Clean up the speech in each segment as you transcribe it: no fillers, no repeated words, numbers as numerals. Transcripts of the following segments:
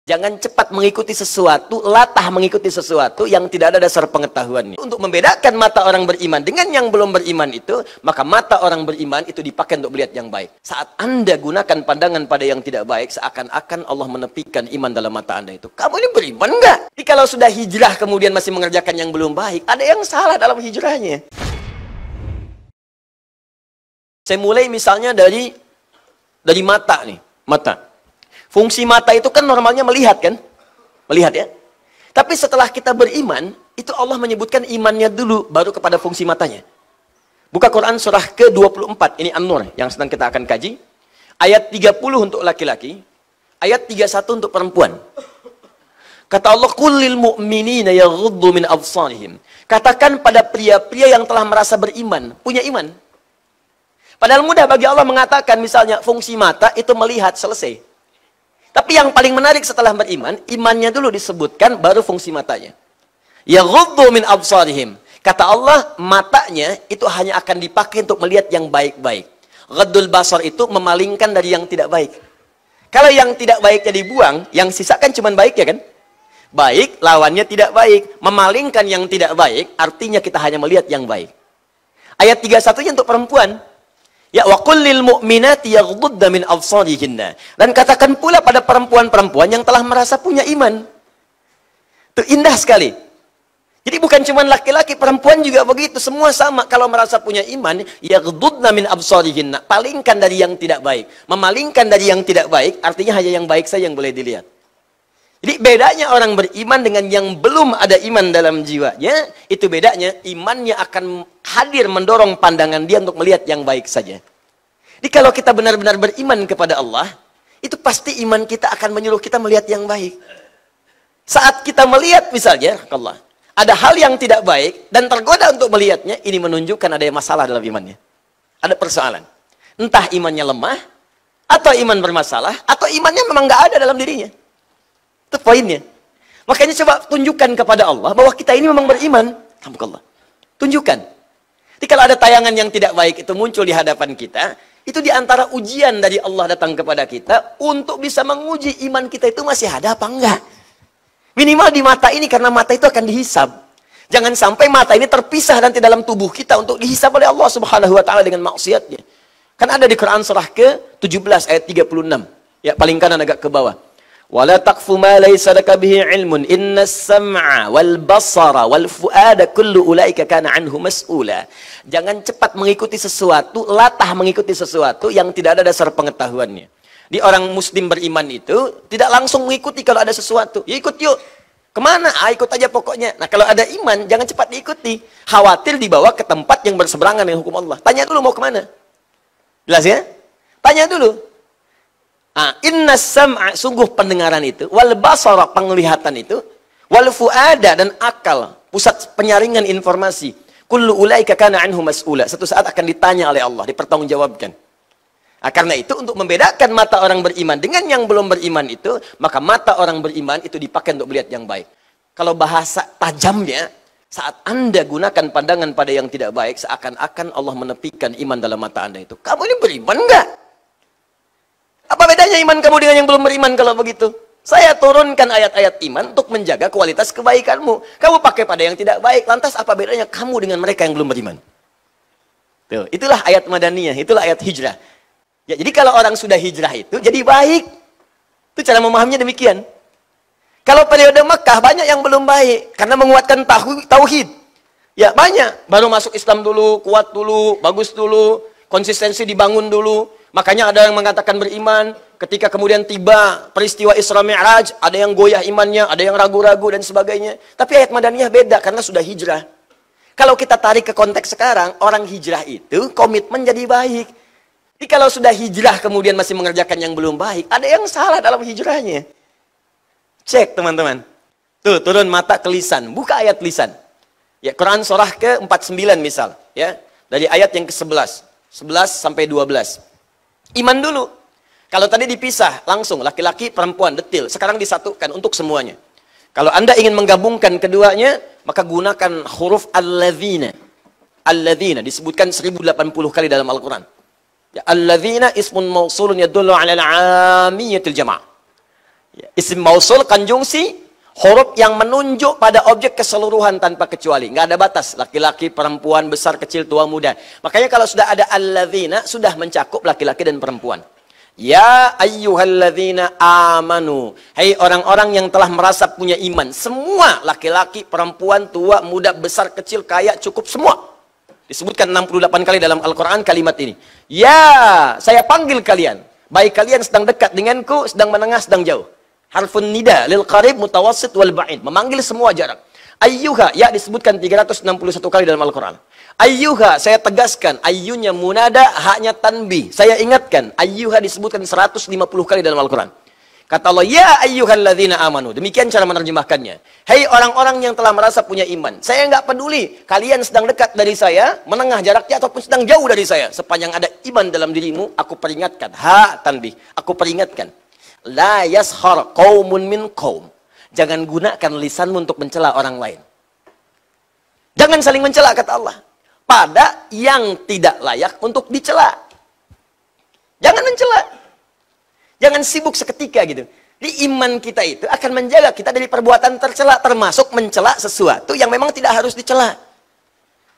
Jangan cepat mengikuti sesuatu, latah mengikuti sesuatu yang tidak ada dasar pengetahuannya. Untuk membedakan mata orang beriman dengan yang belum beriman itu, maka mata orang beriman itu dipakai untuk melihat yang baik. Saat Anda gunakan pandangan pada yang tidak baik, seakan-akan Allah menepikan iman dalam mata Anda itu. Kamu ini beriman enggak? Jadi kalau sudah hijrah kemudian masih mengerjakan yang belum baik, ada yang salah dalam hijrahnya. Saya mulai misalnya dari mata nih, mata. Fungsi mata itu kan normalnya melihat kan? Melihat ya. Tapi setelah kita beriman, itu Allah menyebutkan imannya dulu, baru kepada fungsi matanya. Buka Quran surah ke-24, ini An-Nur yang sedang kita akan kaji. Ayat 30 untuk laki-laki, ayat 31 untuk perempuan. Kata Allah, "Qul lil mu'minina yaghuddu min absarihim." Katakan pada pria-pria yang telah merasa beriman, punya iman. Padahal mudah bagi Allah mengatakan misalnya fungsi mata itu melihat, selesai. Tapi yang paling menarik setelah beriman, imannya dulu disebutkan, baru fungsi matanya. Yaghuddu min absarihim. Kata Allah, matanya itu hanya akan dipakai untuk melihat yang baik-baik. Ghaddul basar itu memalingkan dari yang tidak baik. Kalau yang tidak baiknya dibuang, yang sisakan cuma baik ya kan? Baik, lawannya tidak baik. Memalingkan yang tidak baik, artinya kita hanya melihat yang baik. Ayat 31-nya untuk perempuan. Ya, wa qul lil mu'minati yaghdudna min absarihinna. Dan katakan pula pada perempuan-perempuan yang telah merasa punya iman. Itu indah sekali. Jadi bukan cuma laki-laki, perempuan juga begitu, semua sama. Kalau merasa punya iman, yaghdudna min absarihinna, palingkan dari yang tidak baik. Memalingkan dari yang tidak baik, artinya hanya yang baik saja yang boleh dilihat. Jadi bedanya orang beriman dengan yang belum ada iman dalam jiwanya, itu bedanya, imannya akan hadir mendorong pandangan dia untuk melihat yang baik saja. Jadi kalau kita benar-benar beriman kepada Allah, itu pasti iman kita akan menyuruh kita melihat yang baik. Saat kita melihat misalnya, Allah, ada hal yang tidak baik dan tergoda untuk melihatnya, ini menunjukkan ada masalah dalam imannya. Ada persoalan. Entah imannya lemah, atau iman bermasalah, atau imannya memang nggak ada dalam dirinya. Itu poinnya. Makanya coba tunjukkan kepada Allah bahwa kita ini memang beriman. Alhamdulillah. Tunjukkan. Jadi kalau ada tayangan yang tidak baik itu muncul di hadapan kita, itu diantara ujian dari Allah datang kepada kita untuk bisa menguji iman kita itu masih ada apa enggak. Minimal di mata ini, karena mata itu akan dihisab. Jangan sampai mata ini terpisah nanti dalam tubuh kita untuk dihisab oleh Allah Subhanahu wa taala dengan maksiatnya. Kan ada di Quran surah ke-17 ayat 36. Ya, paling kanan agak ke bawah. Wala taqfu ma laysa laka bihi ilmun innas sam'a wal basara wal fuada kullu ulaika kana anhu mas'ula. Jangan cepat mengikuti sesuatu, latah mengikuti sesuatu yang tidak ada dasar pengetahuannya. Di orang muslim beriman itu tidak langsung mengikuti kalau ada sesuatu. Ya ikut yuk. Kemana? Ikut aja pokoknya. Nah kalau ada iman, jangan cepat diikuti. Khawatir dibawa ke tempat yang berseberangan dengan hukum Allah. Tanya dulu mau kemana. Jelas ya? Tanya dulu. Inna sam'a, sungguh pendengaran itu, wal basara, penglihatan itu, wal fuada, dan akal, pusat penyaringan informasi, kullu ulaika kana anhu mas'ula, satu saat akan ditanya oleh Allah, dipertanggungjawabkan. Karena itu untuk membedakan mata orang beriman dengan yang belum beriman itu, maka mata orang beriman itu dipakai untuk melihat yang baik. Kalau bahasa tajamnya, saat Anda gunakan pandangan pada yang tidak baik, seakan-akan Allah menepikan iman dalam mata Anda itu. Kamu ini beriman enggak? Apa bedanya iman kamu dengan yang belum beriman kalau begitu? Saya turunkan ayat-ayat iman untuk menjaga kualitas kebaikanmu. Kamu pakai pada yang tidak baik. Lantas apa bedanya kamu dengan mereka yang belum beriman? Tuh, itulah ayat Madaniyah, itulah ayat hijrah. Ya, jadi kalau orang sudah hijrah itu jadi baik. Itu cara memahaminya demikian. Kalau periode Mekah banyak yang belum baik karena menguatkan tauhid. Ya, banyak. Baru masuk Islam dulu, kuat dulu, bagus dulu, konsistensi dibangun dulu. Makanya ada yang mengatakan beriman, ketika kemudian tiba peristiwa Isra Mi'raj, ada yang goyah imannya, ada yang ragu-ragu dan sebagainya. Tapi ayat Madaniyah beda karena sudah hijrah. Kalau kita tarik ke konteks sekarang, orang hijrah itu komitmen jadi baik. Jadi kalau sudah hijrah kemudian masih mengerjakan yang belum baik, ada yang salah dalam hijrahnya. Cek teman-teman. Tuh, turun mata ke lisan, buka ayat lisan. Ya, Quran surah ke-49 misal, ya. Dari ayat yang ke-11, 11 sampai 12. Iman dulu. Kalau tadi dipisah, langsung laki-laki, perempuan, detil. Sekarang disatukan untuk semuanya. Kalau Anda ingin menggabungkan keduanya, maka gunakan huruf al-ladzina. Al-ladzina disebutkan 1080 kali dalam Al-Quran. Ya, al-ladzina ismun mausulun yadullu ala al-'amiyyatil jama'. Isim mausul konjungsi huruf yang menunjuk pada objek keseluruhan tanpa kecuali. Nggak ada batas. Laki-laki, perempuan, besar, kecil, tua, muda. Makanya kalau sudah ada alladzina, sudah mencakup laki-laki dan perempuan. Ya ayyuhalladzina amanu. Hai orang-orang yang telah merasa punya iman. Semua laki-laki, perempuan, tua, muda, besar, kecil, kaya, cukup semua. Disebutkan 68 kali dalam Al-Quran kalimat ini. Ya, saya panggil kalian. Baik kalian sedang dekat denganku, sedang menengah, sedang jauh. Harfun nida lil qarib mutawassit wal ba'id, memanggil semua jarak. Ayyuha, ya disebutkan 361 kali dalam Al-Qur'an. Ayyuha, saya tegaskan, ayyunya munada, haknya tanbih. Saya ingatkan, ayyuha disebutkan 150 kali dalam Al-Qur'an. Kata Allah, ya ayyuhalladzina amanu. Demikian cara menerjemahkannya. Hei orang-orang yang telah merasa punya iman. Saya nggak peduli kalian sedang dekat dari saya, menengah jaraknya ataupun sedang jauh dari saya. Sepanjang ada iman dalam dirimu, aku peringatkan. Ha tanbih, aku peringatkan. La yashar qaumun min qaum. Jangan gunakan lisanmu untuk mencela orang lain. Jangan saling mencela, kata Allah. Pada yang tidak layak untuk dicela. Jangan mencela. Jangan sibuk seketika gitu. Di iman kita itu akan menjaga kita dari perbuatan tercela, termasuk mencela sesuatu yang memang tidak harus dicela.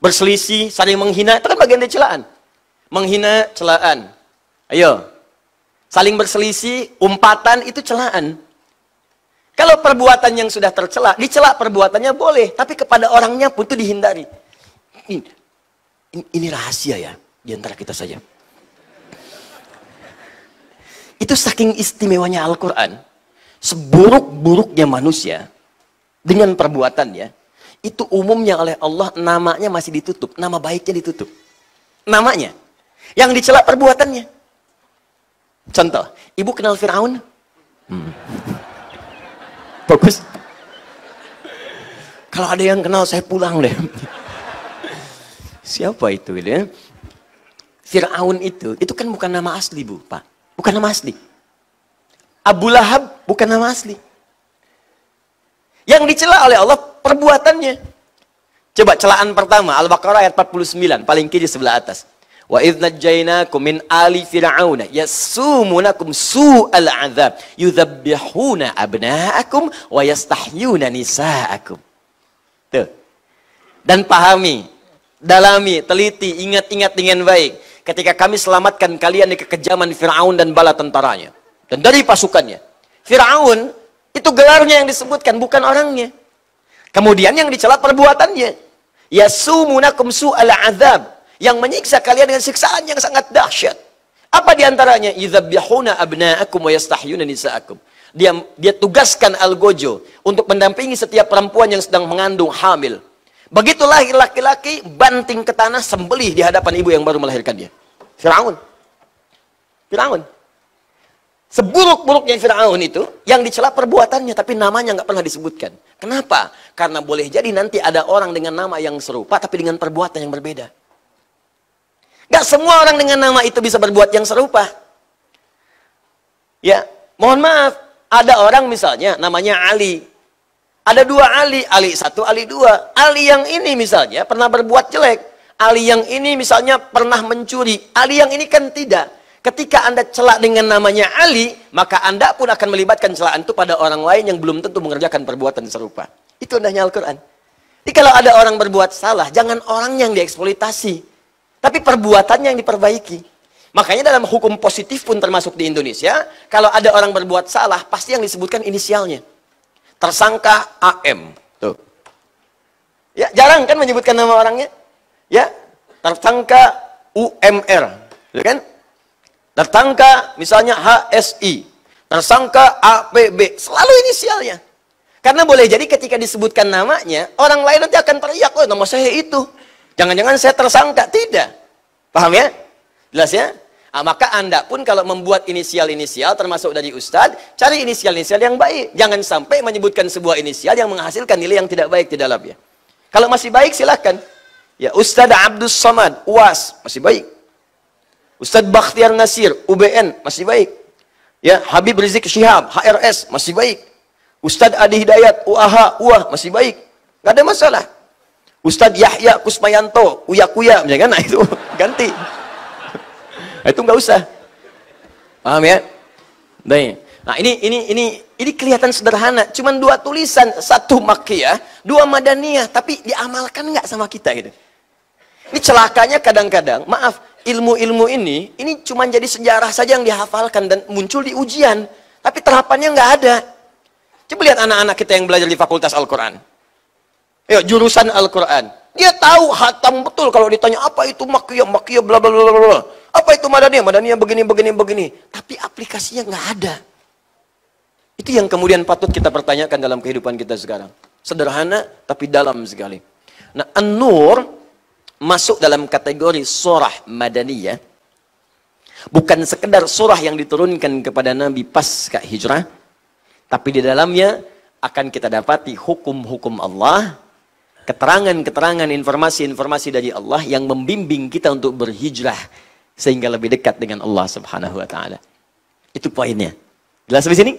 Berselisih, saling menghina, itu kan bagian dari celaan. Menghina, celaan. Ayo. Saling berselisih, umpatan, itu celaan. Kalau perbuatan yang sudah tercela, dicela perbuatannya boleh. Tapi kepada orangnya pun itu dihindari. Ini rahasia ya, di antara kita saja. Itu saking istimewanya Al-Quran. Seburuk-buruknya manusia, dengan perbuatannya, itu umumnya oleh Allah namanya masih ditutup. Nama baiknya ditutup. Namanya. Yang dicela perbuatannya. Contoh, ibu kenal Fir'aun? Bagus. Kalau ada yang kenal, saya pulang deh. Siapa itu? Ya? Fir'aun itu kan bukan nama asli, Bu, Pak. Bukan nama asli. Abu Lahab bukan nama asli. Yang dicela oleh Allah perbuatannya. Coba celaan pertama, Al-Baqarah ayat 49, paling kiri sebelah atas. Wa idz najjaynakum min ali fir'auna yasumunakum su'al 'adzab yudzabbihuna abna'akum wa yastahyuna nisa'akum. Tuh. Dan pahami, dalami, teliti, ingat-ingat dengan baik ketika kami selamatkan kalian dari kekejaman Firaun dan bala tentaranya dan dari pasukannya. Firaun itu gelarnya yang disebutkan, bukan orangnya. Kemudian yang dicela perbuatannya. Yasumunakum su'al 'adzab, yang menyiksa kalian dengan siksaan yang sangat dahsyat. Apa diantaranya? Yudzabbihuna abna'akum wa yastahyuna nisa'akum. Dia tugaskan algojo untuk mendampingi setiap perempuan yang sedang mengandung hamil. Begitulah laki-laki banting ke tanah, sembelih di hadapan ibu yang baru melahirkan dia. Fir'aun. Fir'aun. Seburuk-buruknya Fir'aun itu, yang dicela perbuatannya, tapi namanya nggak pernah disebutkan. Kenapa? Karena boleh jadi nanti ada orang dengan nama yang serupa, tapi dengan perbuatan yang berbeda. Gak semua orang dengan nama itu bisa berbuat yang serupa. Ya, mohon maaf. Ada orang misalnya namanya Ali. Ada dua Ali. Ali satu, Ali dua. Ali yang ini misalnya pernah berbuat jelek. Ali yang ini misalnya pernah mencuri. Ali yang ini kan tidak. Ketika Anda celak dengan namanya Ali, maka Anda pun akan melibatkan celaan itu pada orang lain yang belum tentu mengerjakan perbuatan serupa. Itu indahnya Al-Quran. Jadi kalau ada orang berbuat salah, jangan orangnya yang dieksploitasi. Tapi perbuatannya yang diperbaiki. Makanya dalam hukum positif pun termasuk di Indonesia, kalau ada orang berbuat salah, pasti yang disebutkan inisialnya. Tersangka AM. Tuh. Ya, jarang kan menyebutkan nama orangnya? Ya, tersangka UMR. Kan? Tersangka misalnya HSI. Tersangka APB. Selalu inisialnya. Karena boleh jadi ketika disebutkan namanya, orang lain nanti akan teriak, oh nama saya itu. Jangan-jangan saya tersangka. Tidak. Paham ya? Jelas ya? Nah, maka Anda pun kalau membuat inisial-inisial termasuk dari Ustadz, cari inisial-inisial yang baik. Jangan sampai menyebutkan sebuah inisial yang menghasilkan nilai yang tidak baik di dalamnya. Kalau masih baik silahkan. Ya, Ustadz Abdus Somad, UAS, masih baik. Ustadz Bakhtiar Nasir, UBN, masih baik. Ya, Habib Rizik Syihab, HRS, masih baik. Ustadz Adi Hidayat, UAH, UAH, masih baik. Nggak ada masalah. Ustadz Yahya Kusmayanto, Uya-Kuya, misalkan, nah itu ganti. Nah, itu nggak usah. Paham ya? Baik. Nah, ini kelihatan sederhana, cuman 2 tulisan, 1 Makkiyah, 2 Madaniyah, tapi diamalkan nggak sama kita gitu. Ini celakanya kadang-kadang, maaf, ilmu-ilmu ini cuma jadi sejarah saja yang dihafalkan dan muncul di ujian, tapi terapannya nggak ada. Coba lihat anak-anak kita yang belajar di Fakultas Al-Quran. Ayo, jurusan Al-Quran. Dia tahu hatam betul kalau ditanya apa itu Makkiyah, Makkiyah bla bla bla bla. Apa itu Madaniyah, Madaniyah begini. Tapi aplikasinya nggak ada. Itu yang kemudian patut kita pertanyakan dalam kehidupan kita sekarang. Sederhana tapi dalam sekali. Nah, An-Nur masuk dalam kategori surah Madaniyah. Bukan sekedar surah yang diturunkan kepada Nabi pasca hijrah, tapi di dalamnya akan kita dapati hukum-hukum Allah, keterangan-keterangan, informasi-informasi dari Allah yang membimbing kita untuk berhijrah sehingga lebih dekat dengan Allah Subhanahu wa taala. Itu poinnya. Jelas sampai sini?